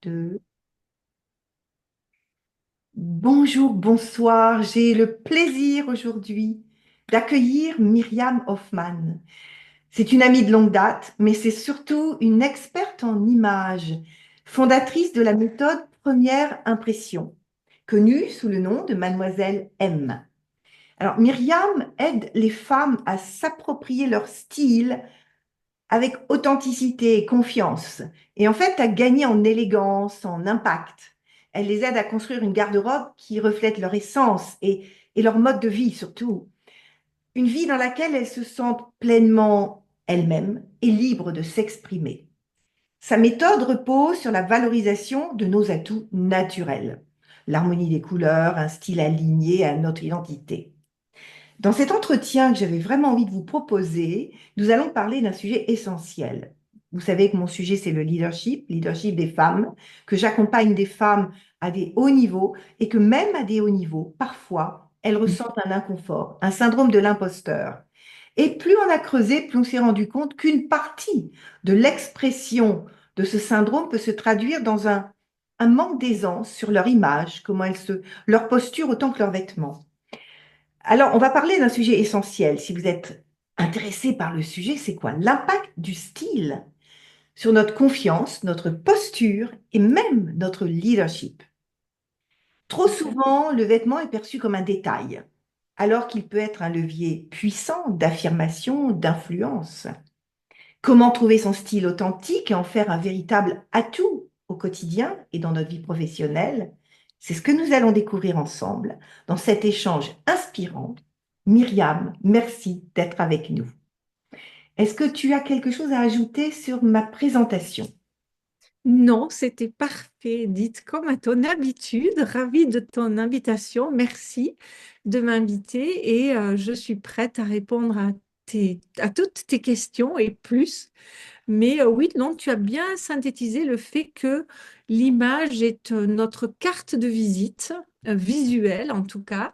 Deux. Bonjour, bonsoir. J'ai le plaisir aujourd'hui d'accueillir Myriam Hoffman. C'est une amie de longue date, mais c'est surtout une experte en images, fondatrice de la méthode Première Impression, connue sous le nom de Mademoiselle M. Alors, Myriam aide les femmes à s'approprier leur style avec authenticité et confiance. Et en fait, à gagner en élégance, en impact. Elle les aide à construire une garde-robe qui reflète leur essence et leur mode de vie surtout. Une vie dans laquelle elles se sentent pleinement elles-mêmes et libres de s'exprimer. Sa méthode repose sur la valorisation de nos atouts naturels. L'harmonie des couleurs, un style aligné à notre identité. Dans cet entretien que j'avais vraiment envie de vous proposer, nous allons parler d'un sujet essentiel. Vous savez que mon sujet, c'est le leadership des femmes, que j'accompagne des femmes à des hauts niveaux et que même à des hauts niveaux, parfois, elles ressentent un inconfort, un syndrome de l'imposteur. Et plus on a creusé, plus on s'est rendu compte qu'une partie de l'expression de ce syndrome peut se traduire dans un manque d'aisance sur leur image, leur posture autant que leurs vêtements. Alors, on va parler d'un sujet essentiel. Si vous êtes intéressé par le sujet, c'est quoi? L'impact du style sur notre confiance, notre posture et même notre leadership. Trop souvent, le vêtement est perçu comme un détail, alors qu'il peut être un levier puissant d'affirmation, d'influence. Comment trouver son style authentique et en faire un véritable atout au quotidien et dans notre vie professionnelle? C'est ce que nous allons découvrir ensemble dans cet échange inspirant. Myriam, merci d'être avec nous. Est-ce que tu as quelque chose à ajouter sur ma présentation? Non, c'était parfait. Dites comme à ton habitude, ravie de ton invitation. Merci de m'inviter et je suis prête à répondre à toutes tes questions et plus. Mais oui, non, tu as bien synthétisé le fait que l'image est notre carte de visite, visuelle en tout cas,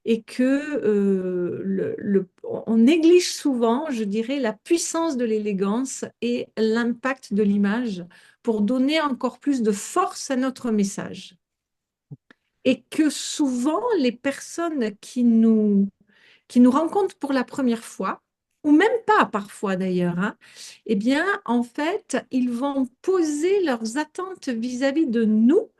et que on néglige souvent, je dirais, la puissance de l'élégance et l'impact de l'image pour donner encore plus de force à notre message. Et que souvent, les personnes qui nous rencontrent pour la première fois, ou même pas parfois d'ailleurs, hein, eh bien, en fait, ils vont poser leurs attentes vis-à-vis de nous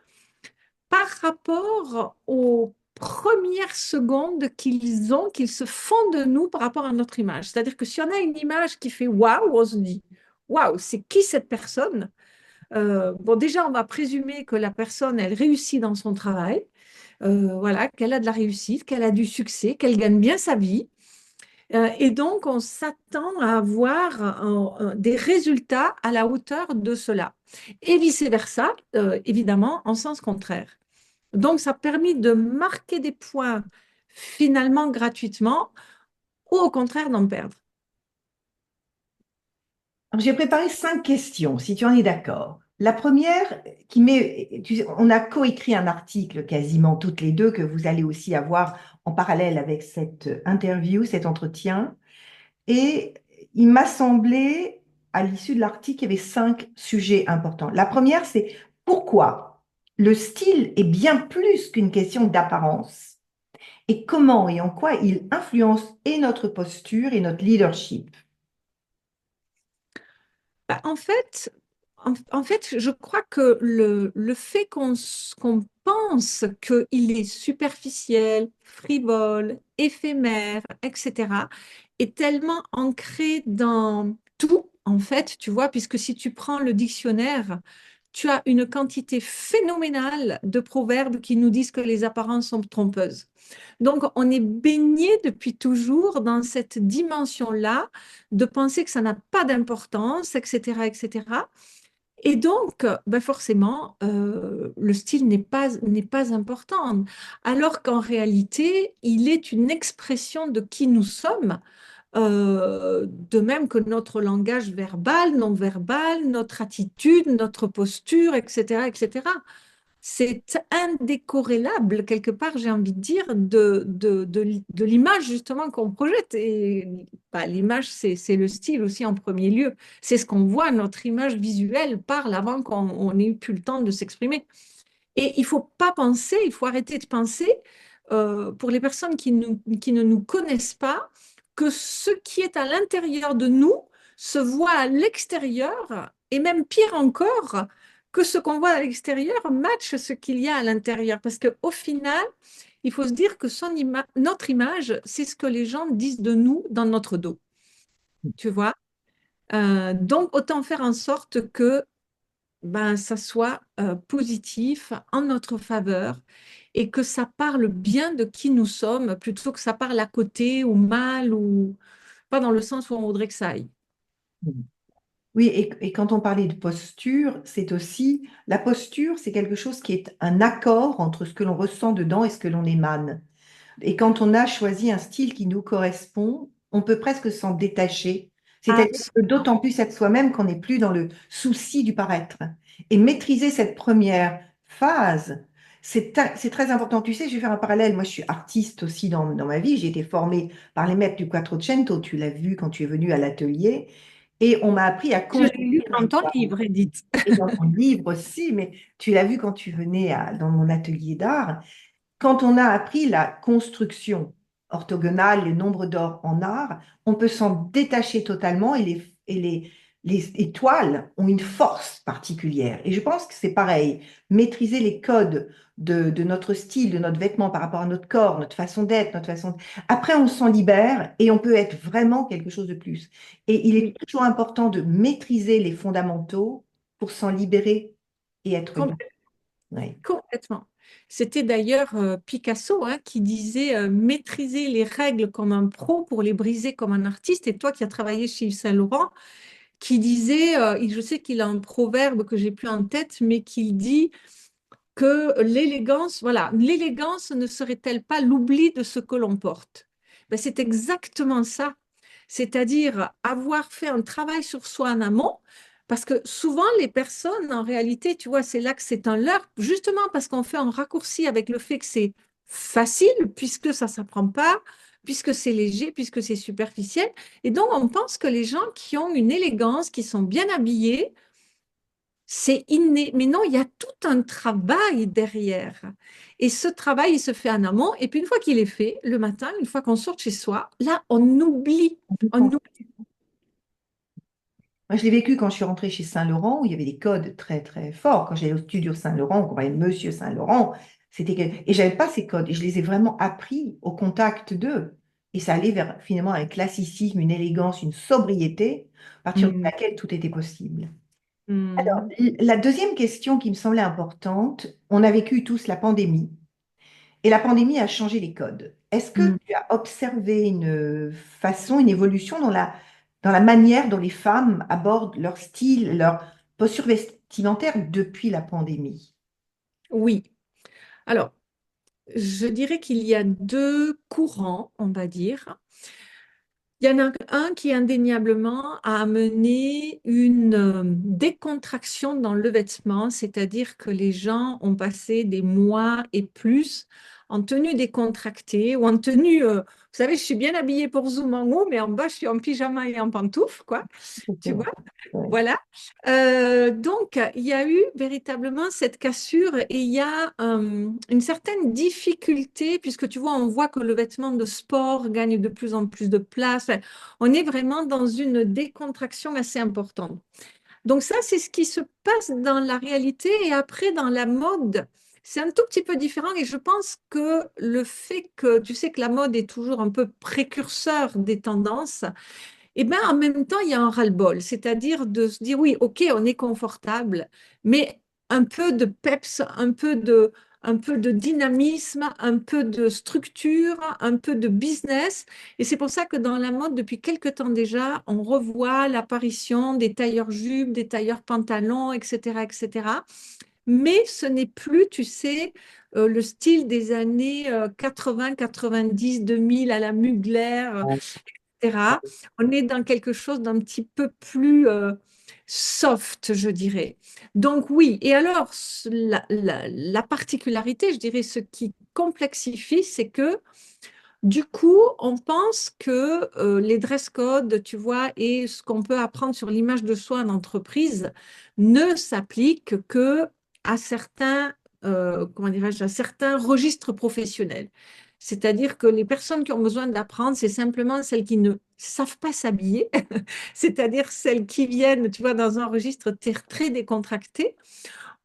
par rapport aux premières secondes qu'ils ont, qu'ils se font de nous par rapport à notre image. C'est-à-dire que si on a une image qui fait waouh, on se dit waouh, c'est qui cette personne? Bon, déjà, on va présumer que la personne, elle réussit dans son travail, voilà, qu'elle a de la réussite, qu'elle a du succès, qu'elle gagne bien sa vie. Et donc, on s'attend à avoir des résultats à la hauteur de cela. Et vice-versa, évidemment, en sens contraire. Donc, ça a permis de marquer des points finalement gratuitement ou au contraire d'en perdre. Alors, j'ai préparé 5 questions, si tu en es d'accord. La première, on a coécrit un article quasiment toutes les deux que vous allez aussi avoir en parallèle avec cette interview, cet entretien. Et il m'a semblé, à l'issue de l'article, qu'il y avait 5 sujets importants. La première, c'est pourquoi le style est bien plus qu'une question d'apparence et comment et en quoi il influence et notre posture et notre leadership. Bah, en fait, je crois que le fait qu'on pense qu'il est superficiel, frivole, éphémère, etc., est tellement ancré dans tout, en fait, tu vois, puisque si tu prends le dictionnaire, tu as une quantité phénoménale de proverbes qui nous disent que les apparences sont trompeuses. Donc, on est baigné depuis toujours dans cette dimension-là de penser que ça n'a pas d'importance, etc., etc. Et donc, ben forcément, le style n'est pas important, alors qu'en réalité, il est une expression de qui nous sommes, de même que notre langage verbal, non verbal, notre attitude, notre posture, etc., etc. c'est indécorrélable, quelque part, j'ai envie de dire, de l'image justement qu'on projette. Et bah, l'image, c'est le style aussi en premier lieu. C'est ce qu'on voit, notre image visuelle parle avant qu'on ait eu plus le temps de s'exprimer. Et il faut pas penser, il faut arrêter de penser, pour les personnes qui ne nous connaissent pas, que ce qui est à l'intérieur de nous se voit à l'extérieur, et même pire encore, que ce qu'on voit à l'extérieur matche ce qu'il y a à l'intérieur. Parce qu'au final, il faut se dire que notre image, c'est ce que les gens disent de nous dans notre dos. Tu vois? Donc, autant faire en sorte que ben, ça soit positif, en notre faveur, et que ça parle bien de qui nous sommes, plutôt que ça parle à côté ou mal, ou pas dans le sens où on voudrait que ça aille. Oui, et quand on parlait de posture, c'est aussi, la posture, c'est quelque chose qui est un accord entre ce que l'on ressent dedans et ce que l'on émane. Et quand on a choisi un style qui nous correspond, on peut presque s'en détacher. C'est-à-dire que Absolument. d'autant plus être soi-même qu'on n'est plus dans le souci du paraître. Et maîtriser cette première phase, c'est très important. Tu sais, je vais faire un parallèle. Moi, je suis artiste aussi dans ma vie. J'ai été formée par les maîtres du Quattrocento. Tu l'as vu quand tu es venu à l'atelier. Et on m'a appris à Je l'ai lu construire dans les ton formes. livre, Edith. Et dans ton livre aussi, mais tu l'as vu quand tu venais dans mon atelier d'art. Quand on a appris la construction orthogonale, les nombres d'or en art, on peut s'en détacher totalement les étoiles ont une force particulière. Et je pense que c'est pareil. Maîtriser les codes de notre style, de notre vêtement par rapport à notre corps, notre façon d'être, notre façon. Après, on s'en libère et on peut être vraiment quelque chose de plus. Et il est Oui, toujours important de maîtriser les fondamentaux pour s'en libérer et être libre. Ouais. complètement. C'était d'ailleurs Picasso, hein, qui disait maîtriser les règles comme un pro pour les briser comme un artiste. Et toi qui as travaillé chez Yves Saint-Laurent, qui disait, je sais qu'il a un proverbe que j'ai plus en tête, mais qui dit que l'élégance, voilà, l'élégance ne serait-elle pas l'oubli de ce que l'on porte? Ben, c'est exactement ça. C'est-à-dire avoir fait un travail sur soi en amont, parce que souvent les personnes, en réalité, tu vois, c'est là que c'est un leurre, justement parce qu'on fait un raccourci avec le fait que c'est facile, puisque ça ne s'apprend pas, puisque c'est léger, puisque c'est superficiel. Et donc, on pense que les gens qui ont une élégance, qui sont bien habillés, c'est inné. Mais non, il y a tout un travail derrière. Et ce travail, il se fait en amont. Et puis, une fois qu'il est fait, le matin, une fois qu'on sort de chez soi, là, on oublie. On oublie. Moi, je l'ai vécu quand je suis rentrée chez Saint-Laurent, où il y avait des codes très, très forts. Quand j'allais au studio Saint-Laurent, on voyait Monsieur Saint-Laurent, et j'avais pas ces codes. Et je les ai vraiment appris au contact d'eux. Et ça allait vers finalement un classicisme, une élégance, une sobriété, à partir de Mm, laquelle tout était possible. mm, La deuxième question qui me semblait importante, on a vécu tous la pandémie. Et la pandémie a changé les codes. Est-ce que mm. tu as observé une façon, une évolution dans la manière dont les femmes abordent leur style, leur posture vestimentaire depuis la pandémie? Oui. Alors, je dirais qu'il y a deux courants, on va dire. Il y en a un qui indéniablement a amené une décontraction dans le vêtement, c'est-à-dire que les gens ont passé des mois et plus en tenue décontractée ou en tenue, vous savez, je suis bien habillée pour Zoom en haut, mais en bas, je suis en pyjama et en pantoufles, quoi. C'est Tu vrai. vois? Ouais. Voilà. Donc, il y a eu véritablement cette cassure et il y a une certaine difficulté, puisque tu vois, on voit que le vêtement de sport gagne de plus en plus de place. Enfin, on est vraiment dans une décontraction assez importante. Donc ça, c'est ce qui se passe dans la réalité et après, dans la mode. C'est un tout petit peu différent et je pense que le fait que tu sais que la mode est toujours un peu précurseur des tendances, et bien, en même temps, il y a un ras-le-bol, c'est-à-dire de se dire, oui, OK, on est confortable, mais un peu de peps, un peu de dynamisme, un peu de structure, un peu de business. Et c'est pour ça que dans la mode, depuis quelque temps déjà, on revoit l'apparition des tailleurs jupes, des tailleurs pantalons, etc., etc. Mais ce n'est plus, tu sais, le style des années 80, 90, 2000 à la Mugler, etc. On est dans quelque chose d'un petit peu plus soft, je dirais. Donc oui, et alors la particularité, je dirais, ce qui complexifie, c'est que du coup, on pense que les dress codes, tu vois, et ce qu'on peut apprendre sur l'image de soi en entreprise ne s'appliquent que à certains, comment dirais-je, à certains registres professionnels. C'est-à-dire que les personnes qui ont besoin d'apprendre, c'est simplement celles qui ne savent pas s'habiller, c'est-à-dire celles qui viennent, tu vois, dans un registre très décontracté.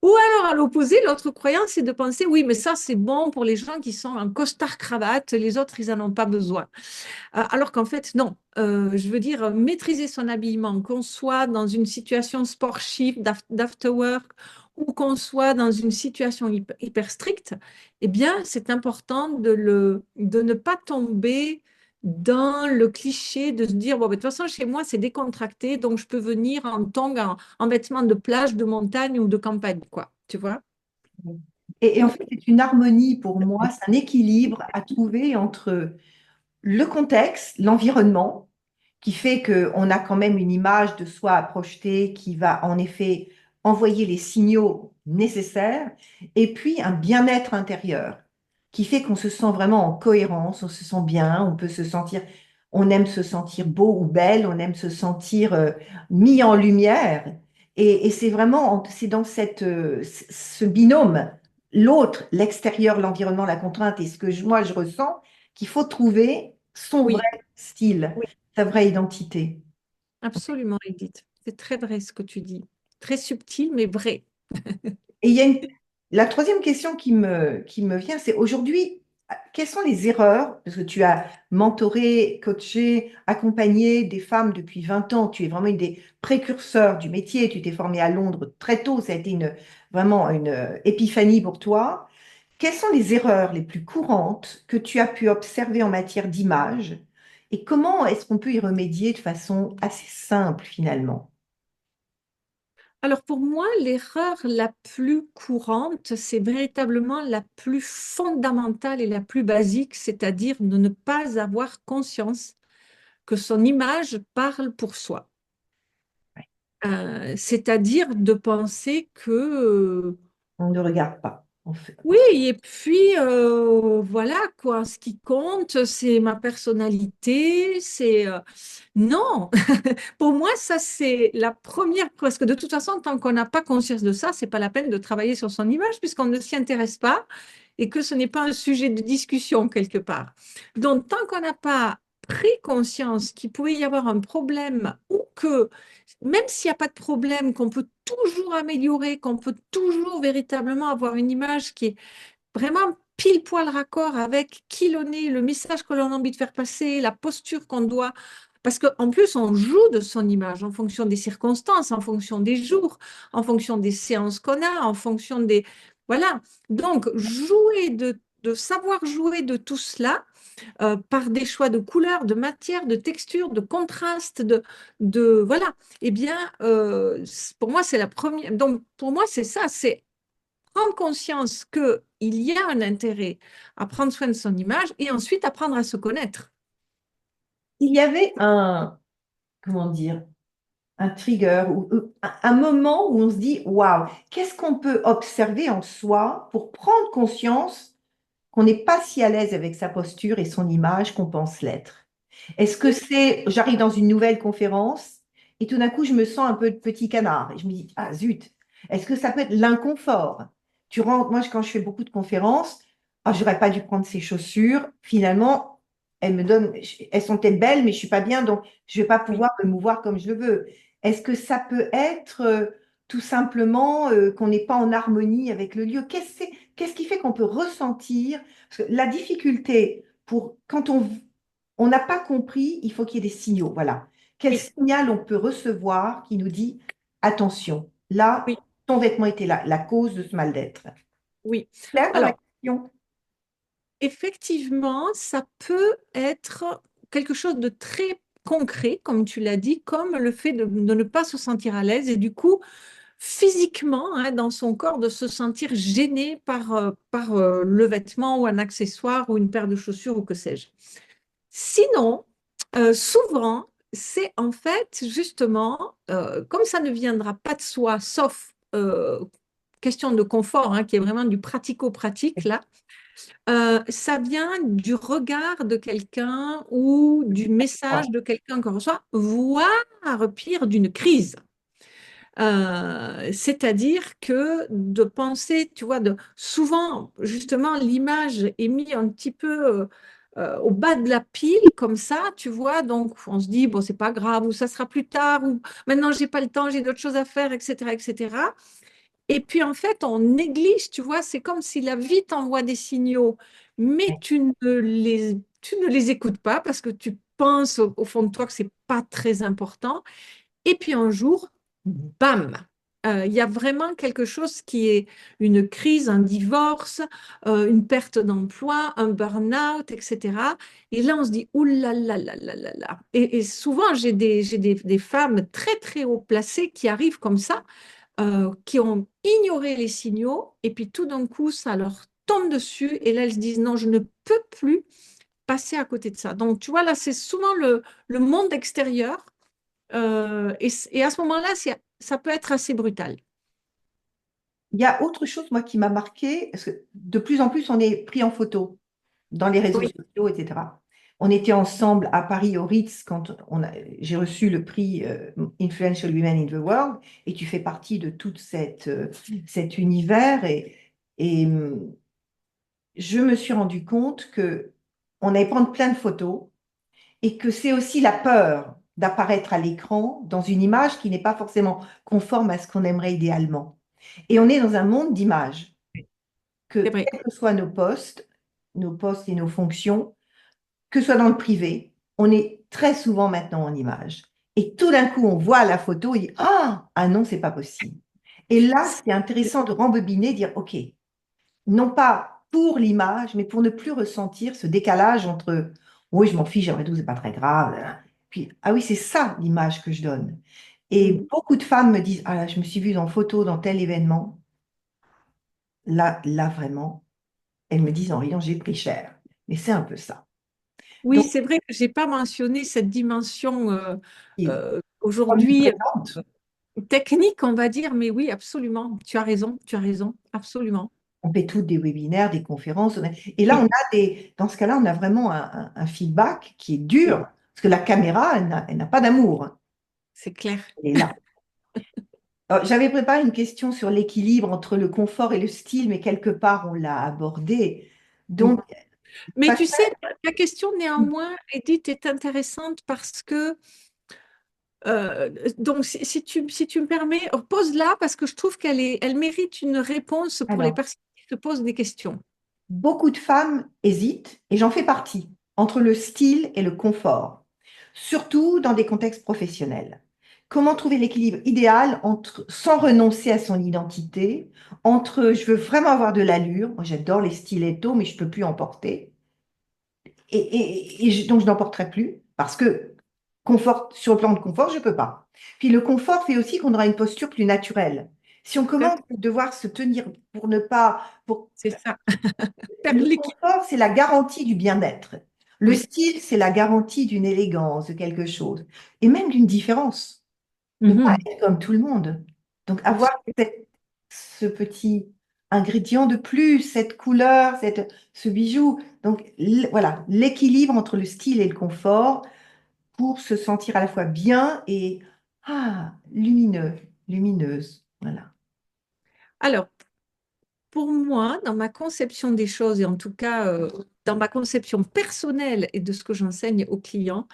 Ou alors, à l'opposé, l'autre croyance, c'est de penser, oui, mais ça, c'est bon pour les gens qui sont en costard-cravate, les autres, ils n'en ont pas besoin. Alors qu'en fait, non. Je veux dire, maîtriser son habillement, qu'on soit dans une situation sport chic, d'after work, ou qu'on soit dans une situation hyper stricte, eh bien, c'est important de ne pas tomber dans le cliché de se dire, bon, ben, de toute façon, chez moi, c'est décontracté, donc je peux venir en tongs, en vêtements de plage, de montagne ou de campagne, quoi. Tu vois? Et en fait, c'est une harmonie pour moi, c'est un équilibre à trouver entre le contexte, l'environnement, qui fait qu'on a quand même une image de soi à projeter qui va en effet envoyer les signaux nécessaires, et puis un bien-être intérieur qui fait qu'on se sent vraiment en cohérence, on se sent bien, on peut se sentir, on aime se sentir beau ou belle, on aime se sentir mis en lumière. Et c'est vraiment, c'est dans ce binôme, l'autre, l'extérieur, l'environnement, la contrainte, et ce que moi je ressens, qu'il faut trouver son vrai Oui, style, oui, sa vraie identité. absolument, Edith. C'est très vrai ce que tu dis. Très subtil, mais vrai. Et il y a la troisième question qui me vient, c'est aujourd'hui, quelles sont les erreurs, parce que tu as mentoré, coaché, accompagné des femmes depuis 20 ans, tu es vraiment une des précurseurs du métier, tu t'es formée à Londres très tôt, ça a été vraiment une épiphanie pour toi. Quelles sont les erreurs les plus courantes que tu as pu observer en matière d'image et comment est-ce qu'on peut y remédier de façon assez simple finalement? Alors pour moi, l'erreur la plus courante, c'est véritablement la plus fondamentale et la plus basique, c'est-à-dire de ne pas avoir conscience que son image parle pour soi. C'est-à-dire de penser que On ne regarde pas, en fait. oui, et puis voilà quoi, ce qui compte, c'est ma personnalité, c'est non. Pour moi, ça c'est la première, parce que de toute façon, tant qu'on n'a pas conscience de ça, c'est pas la peine de travailler sur son image puisqu'on ne s'y intéresse pas et que ce n'est pas un sujet de discussion quelque part. Donc, tant qu'on n'a pas pris conscience qu'il pouvait y avoir un problème ou que même s'il n'y a pas de problème, qu'on peut toujours améliorer, qu'on peut toujours véritablement avoir une image qui est vraiment pile poil raccord avec qui l'on est, le message que l'on a envie de faire passer, la posture qu'on doit. Parce qu'en plus, on joue de son image en fonction des circonstances, en fonction des jours, en fonction des séances qu'on a, en fonction des... Voilà. Donc, de savoir jouer de tout cela par des choix de couleurs, de matière, de texture, de contraste, voilà. Eh bien, pour moi, c'est la première. Donc, pour moi, c'est ça, c'est prendre conscience qu'il y a un intérêt à prendre soin de son image et ensuite apprendre à se connaître. Il y avait comment dire, un trigger ou un moment où on se dit, waouh, qu'est-ce qu'on peut observer en soi pour prendre conscience qu'on n'est pas si à l'aise avec sa posture et son image qu'on pense l'être? Est-ce que c'est, j'arrive dans une nouvelle conférence et tout d'un coup, je me sens un peu de petit canard et je me dis, ah zut, est-ce que ça peut être l'inconfort? Tu rentres, moi, quand je fais beaucoup de conférences, ah, j'aurais pas dû prendre ces chaussures. Finalement, elles sont peut-être belles, mais je suis pas bien, donc je vais pas Oui, pouvoir me mouvoir comme je le veux. Est-ce que ça peut être tout simplement qu'on n'est pas en harmonie avec le lieu? Qu'est-ce qui fait qu'on peut ressentir? Parce que la difficulté pour quand on n'a pas compris, il faut qu'il y ait des signaux. Voilà. Quel oui, signal on peut recevoir qui nous dit attention, là, oui, ton vêtement était là, la cause de ce mal-être. oui. Claire dans ma Alors, question? effectivement, ça peut être quelque chose de très concret, comme tu l'as dit, comme le fait de ne pas se sentir à l'aise et du coup, physiquement, hein, dans son corps, de se sentir gêné par le vêtement ou un accessoire ou une paire de chaussures ou que sais-je. Sinon, souvent, c'est en fait justement, comme ça ne viendra pas de soi, sauf question de confort, hein, qui est vraiment du pratico-pratique là, ça vient du regard de quelqu'un ou du message Ah, de quelqu'un qu'on reçoit, voire pire, d'une crise. C'est-à-dire que de penser, tu vois, souvent, justement, l'image est mise un petit peu au bas de la pile, comme ça, tu vois, donc on se dit, bon, c'est pas grave, ou ça sera plus tard, ou maintenant, j'ai pas le temps, j'ai d'autres choses à faire, etc., etc. Et puis, en fait, on néglige, tu vois, c'est comme si la vie t'envoie des signaux, mais tu ne les écoutes pas parce que tu penses au fond de toi que c'est pas très important. Et puis un jour, bam, il y a vraiment quelque chose qui est une crise, un divorce, une perte d'emploi, un burn-out, etc. Et là, on se dit, ouh là là là là là là. Et souvent, j'ai des femmes très, très haut placées qui arrivent comme ça, qui ont ignoré les signaux, et puis tout d'un coup, ça leur tombe dessus, et là, elles se disent, non, je ne peux plus passer à côté de ça. Donc, tu vois, là, c'est souvent le monde extérieur et à ce moment-là, ça peut être assez brutal. il y a autre chose, moi, qui m'a marqué, parce que de plus en plus, on est pris en photo dans les réseaux Oui, sociaux, etc. On était ensemble à Paris au Ritz quand j'ai reçu le prix Influential Women in the World, et tu fais partie de tout cet univers. Et je me suis rendu compte que on allait prendre plein de photos et que c'est aussi la peur d'apparaître à l'écran dans une image qui n'est pas forcément conforme à ce qu'on aimerait idéalement. Et on est dans un monde d'images, que c'est vrai. quels que soient nos postes et nos fonctions, que ce soit dans le privé, on est très souvent maintenant en image. Et tout d'un coup, on voit la photo et dit, ah non, c'est pas possible. Et là, c'est intéressant de rembobiner, dire, OK, non pas pour l'image, mais pour ne plus ressentir ce décalage entre, oui, je m'en fiche, après tout, c'est pas très grave. Puis, ah oui, c'est ça l'image que je donne. Et Mhm. beaucoup de femmes me disent, ah là, je me suis vue en photo dans tel événement. Là, vraiment, elles me disent en riant, j'ai pris cher. Mais c'est un peu ça. Oui, Donc, c'est vrai que je n'ai pas mentionné cette dimension il est aujourd'hui omniprésente. technique, on va dire, mais oui, absolument. Tu as raison, absolument. On fait toutes des webinaires, des conférences. Et là, Oui, dans ce cas-là, on a vraiment un feedback qui est oui, dur, parce que la caméra, elle n'a pas d'amour, hein. c'est clair. Elle est là. Alors, j'avais préparé une question sur l'équilibre entre le confort et le style, mais quelque part, on l'a abordé. Mm. Donc, Mais pas- tu sais, la question néanmoins, Edith, est intéressante parce que, donc si tu me permets, pose-la parce que je trouve elle mérite une réponse pour les alors, personnes qui se posent des questions. beaucoup de femmes hésitent, et j'en fais partie, entre le style et le confort, surtout dans des contextes professionnels. Comment trouver l'équilibre idéal sans renoncer à son identité, entre je veux vraiment avoir de l'allure, moi j'adore les stilettos, mais je ne peux plus en porter, donc je n'en porterai plus, parce que sur le plan de confort, je ne peux pas. Puis le confort fait aussi qu'on aura une posture plus naturelle. Si on Tout à commence fait, à devoir se tenir pour ne pas, pour c'est ça. Perdre le l'équilibre. confort, c'est la garantie du bien-être. Le Oui. style, c'est la garantie d'une élégance, de quelque chose, et même d'une différence. Ne pas Mhm. être comme tout le monde. Donc, avoir Absolument. ce petit ingrédient de plus, cette couleur, ce bijou. Donc, voilà, l'équilibre entre le style et le confort pour se sentir à la fois bien et lumineux, lumineuse. Voilà. Alors, pour moi, dans ma conception des choses, et en tout cas dans ma conception personnelle et de ce que j'enseigne aux clients,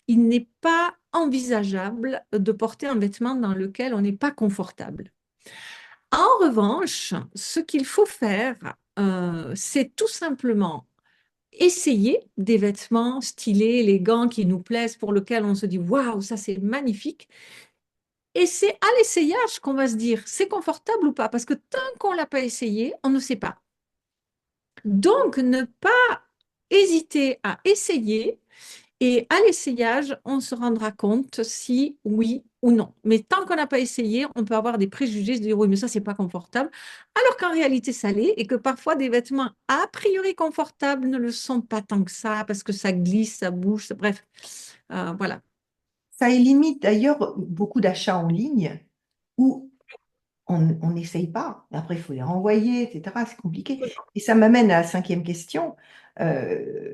il n'est pas envisageable de porter un vêtement dans lequel on n'est pas confortable. En revanche, ce qu'il faut faire, c'est tout simplement essayer des vêtements stylés, élégants, qui nous plaisent, pour lesquels on se dit, waouh, ça c'est magnifique. Et c'est à l'essayage qu'on va se dire, c'est confortable ou pas, parce que tant qu'on ne l'a pas essayé, on ne sait pas. Donc, ne pas hésiter à essayer et à l'essayage, on se rendra compte si oui ou non. Mais tant qu'on n'a pas essayé, on peut avoir des préjugés, se dire oui, mais ça, c'est pas confortable. Alors qu'en réalité, ça l'est et que parfois des vêtements a priori confortables ne le sont pas tant que ça parce que ça glisse, ça bouge, bref, voilà. ça limite d'ailleurs beaucoup d'achats en ligne où on n'essaye pas. Après, il faut les renvoyer, etc. C'est compliqué. Et ça m'amène à la cinquième question. Euh,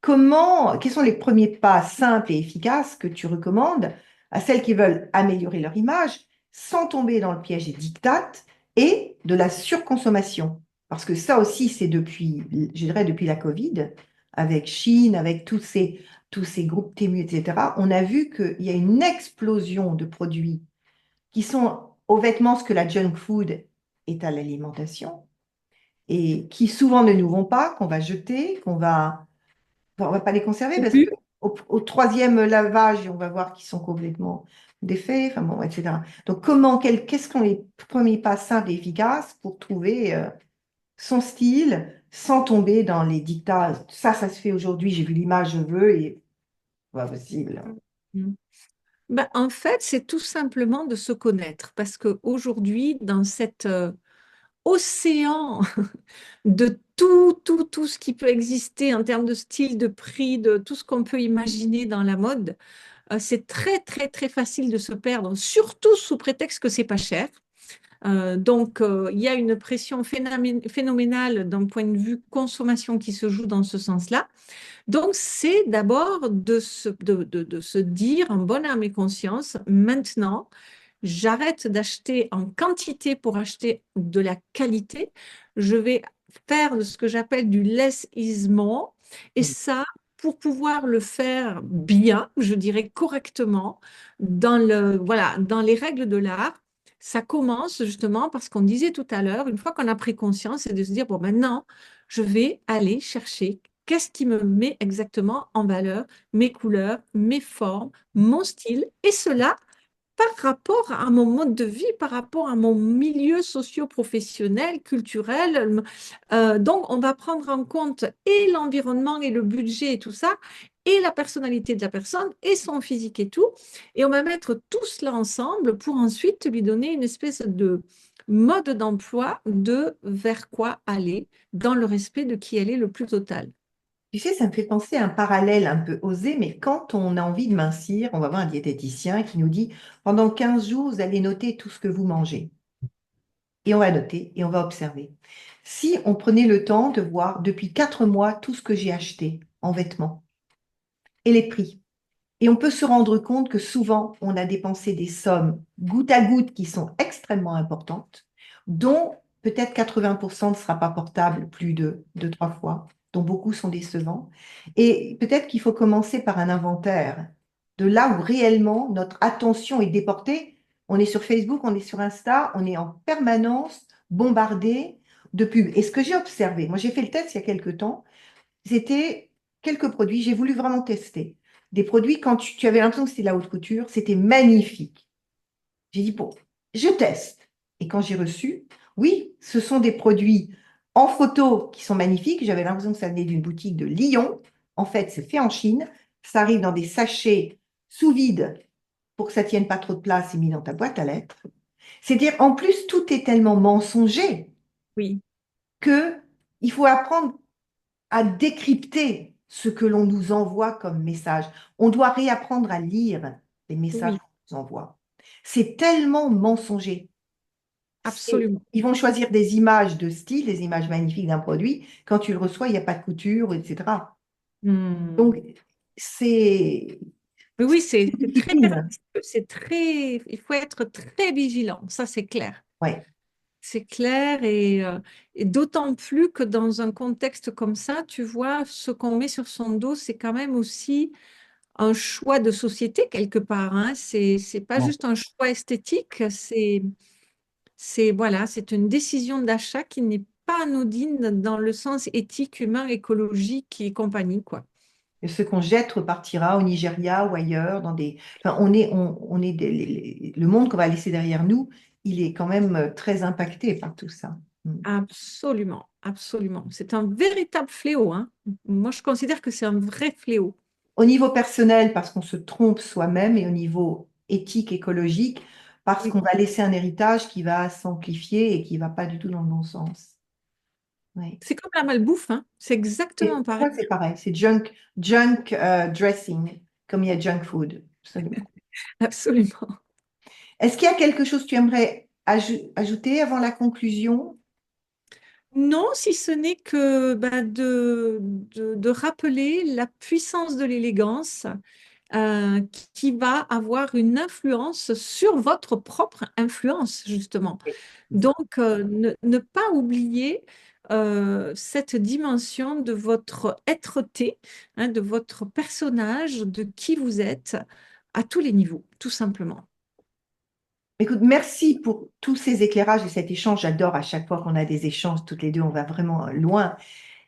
quels sont les premiers pas simples et efficaces que tu recommandes à celles qui veulent améliorer leur image sans tomber dans le piège des dictates et de la surconsommation? Parce que ça aussi, c'est depuis, je dirais, depuis la Covid, avec Chine, avec tous ces groupes Temu, etc., on a vu qu'il y a une explosion de produits qui sont aux vêtements ce que la junk food est à l'alimentation et qui souvent ne nous vont pas, qu'on va jeter, on va pas les conserver parce que au troisième lavage, on va voir qu'ils sont complètement défaits, enfin bon, etc. Donc qu'est-ce qu'on les premiers pas simples et efficaces pour trouver son style sans tomber dans les dictats. Ça se fait aujourd'hui, j'ai vu l'image, je veux et pas possible. Mhm. Ben, en fait, c'est tout simplement de se connaître parce qu'aujourd'hui, dans cet océan de tout ce qui peut exister en termes de style, de prix, de tout ce qu'on peut imaginer dans la mode, c'est très facile de se perdre, surtout sous prétexte que c'est pas cher. Donc, il y a une pression phénoménale d'un point de vue consommation qui se joue dans ce sens-là. Donc, c'est d'abord de se dire en bonne âme et conscience, maintenant, j'arrête d'acheter en quantité pour acheter de la qualité. Je vais faire de ce que j'appelle du less is more. Et ça, pour pouvoir le faire bien, je dirais correctement, voilà, dans les règles de l'art, ça commence justement parce qu'on disait tout à l'heure, une fois qu'on a pris conscience, c'est de se dire, bon, maintenant, je vais aller chercher qu'est-ce qui me met exactement en valeur, mes couleurs, mes formes, mon style, et cela par rapport à mon mode de vie, par rapport à mon milieu socio-professionnel, culturel. Donc, on va prendre en compte et l'environnement et le budget et tout ça, et la personnalité de la personne et son physique et tout. Et on va mettre tout cela ensemble pour ensuite lui donner une espèce de mode d'emploi de vers quoi aller dans le respect de qui elle est le plus total. Tu sais, ça me fait penser à un parallèle un peu osé, mais quand on a envie de mincir, on va voir un diététicien qui nous dit, pendant 15 jours, vous allez noter tout ce que vous mangez. Et on va noter et on va observer. Si on prenait le temps de voir depuis 4 mois tout ce que j'ai acheté en vêtements et les prix, et on peut se rendre compte que souvent, on a dépensé des sommes goutte à goutte qui sont extrêmement importantes, dont peut-être 80% ne sera pas portable plus de 2, 3 fois, dont beaucoup sont décevants. Et peut-être qu'il faut commencer par un inventaire de là où réellement notre attention est déportée. On est sur Facebook, on est sur Insta, on est en permanence bombardé de pubs. Et ce que j'ai observé, moi j'ai fait le test il y a quelques temps, c'était quelques produits, j'ai voulu vraiment tester. Des produits, quand tu avais l'impression que c'était de la haute couture, c'était magnifique. J'ai dit, bon, je teste. Et quand j'ai reçu, oui, ce sont des produits en photo qui sont magnifiques. J'avais l'impression que ça venait d'une boutique de Lyon. En fait, c'est fait en Chine. Ça arrive dans des sachets sous vide pour que ça tienne pas trop de place et mis dans ta boîte à lettres. C'est-à-dire, en plus, tout est tellement mensonger Oui, que il faut apprendre à décrypter ce que l'on nous envoie comme message. On doit réapprendre à lire les messages oui, qu'on nous envoie. C'est tellement mensonger. absolument. Ils vont choisir des images de style, des images magnifiques d'un produit. Quand tu le reçois, il n'y a pas de couture, etc. Donc, Hmm. c'est Mais oui, une c'est très discipline. pernicieux, il faut être très vigilant, ça c'est clair. Ouais. C'est clair et d'autant plus que dans un contexte comme ça, tu vois, ce qu'on met sur son dos, c'est quand même aussi un choix de société quelque part, hein. C'est pas Ouais. juste un choix esthétique, voilà, c'est une décision d'achat qui n'est pas anodine dans le sens éthique, humain, écologique et compagnie, quoi. Et ce qu'on jette repartira au Nigeria ou ailleurs, enfin, le monde qu'on va laisser derrière nous, il est quand même très impacté par tout ça. Mm. Absolument, absolument. C'est un véritable fléau, hein. Moi, je considère que c'est un vrai fléau. Au niveau personnel, parce qu'on se trompe soi-même, et au niveau éthique, écologique, parce Oui. qu'on va laisser un héritage qui va s'amplifier et qui va pas du tout dans le bon sens. Oui. C'est comme la malbouffe, hein. C'est exactement Et pareil. ça, c'est pareil, c'est junk dressing, comme il y a junk food. Absolument. Absolument. Est-ce qu'il y a quelque chose que tu aimerais ajouter avant la conclusion? Non, si ce n'est que ben, de rappeler la puissance de l'élégance qui va avoir une influence sur votre propre influence, justement. Donc, ne pas oublier cette dimension de votre être-té, hein, de votre personnage, de qui vous êtes à tous les niveaux, tout simplement. Écoute, merci pour tous ces éclairages et cet échange. J'adore à chaque fois qu'on a des échanges, toutes les deux, on va vraiment loin.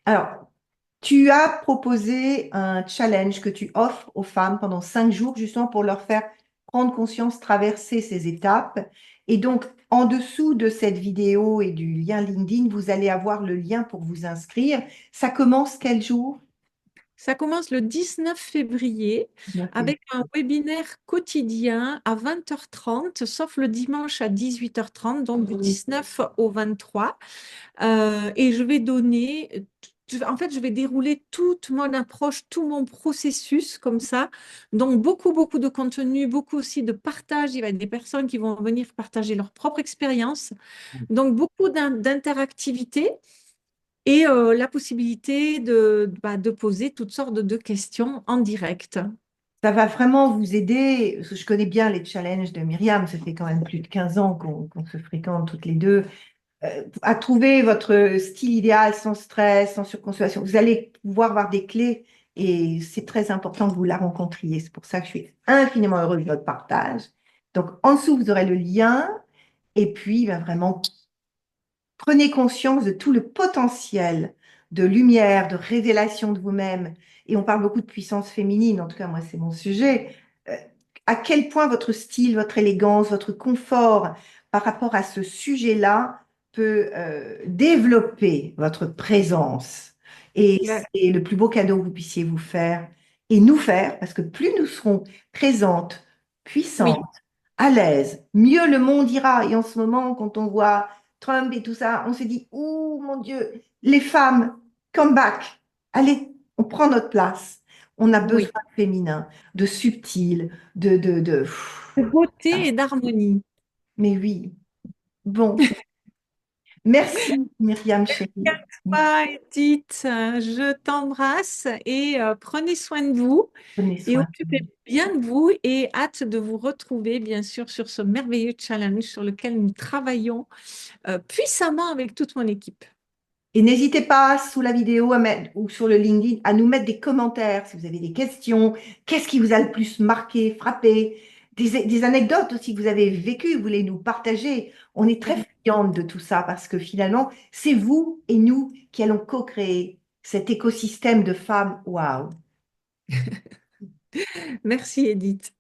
Alors, tu as proposé un challenge que tu offres aux femmes pendant 5 jours, justement pour leur faire prendre conscience, traverser ces étapes. Et donc, en dessous de cette vidéo et du lien LinkedIn, vous allez avoir le lien pour vous inscrire. Ça commence quel jour? Ça commence le 19 février 19 février. avec un webinaire quotidien à 20h30, sauf le dimanche à 18h30, donc du 19 au 23. Et je vais donner, en fait, je vais dérouler toute mon approche, tout mon processus comme ça. Donc, beaucoup, beaucoup de contenu, beaucoup aussi de partage. Il va y avoir des personnes qui vont venir partager leur propre expérience. Donc, beaucoup d'interactivité et la possibilité de poser toutes sortes de questions en direct. Ça va vraiment vous aider, parce que je connais bien les challenges de Myriam, ça fait quand même plus de 15 ans qu'on se fréquente toutes les deux, à trouver votre style idéal sans stress, sans surconsommation. Vous allez pouvoir avoir des clés et c'est très important que vous la rencontriez. C'est pour ça que je suis infiniment heureuse de votre partage. Donc, en dessous, vous aurez le lien et puis ben, vraiment prenez conscience de tout le potentiel de lumière, de révélation de vous-même. Et on parle beaucoup de puissance féminine, en tout cas, moi, c'est mon sujet. Euh, à quel point votre style, votre élégance, votre confort par rapport à ce sujet-là peut développer votre présence. Et Ouais. c'est le plus beau cadeau que vous puissiez vous faire et nous faire, parce que plus nous serons présentes, Oui, puissantes, à l'aise, mieux le monde ira. Et en ce moment, quand on voit Trump et tout ça, on se dit, oh mon Dieu, les femmes, come back. Allez, on prend notre place. On a besoin oui. de féminin, de subtil, De beauté ah, et d'harmonie. mais oui, bon. Merci, Myriam chérie. Bye, Edith. Je t'embrasse et prenez soin de vous Prenez et soin. occupez bien de vous et hâte de vous retrouver, bien sûr, sur ce merveilleux challenge sur lequel nous travaillons puissamment avec toute mon équipe. Et n'hésitez pas sous la vidéo à mettre, ou sur le LinkedIn à nous mettre des commentaires si vous avez des questions. Qu'est-ce qui vous a le plus marqué, frappé? Des anecdotes aussi que vous avez vécues, vous voulez nous partager. On est très friandes de tout ça parce que finalement, c'est vous et nous qui allons co-créer cet écosystème de femmes. Waouh! Merci, Edith.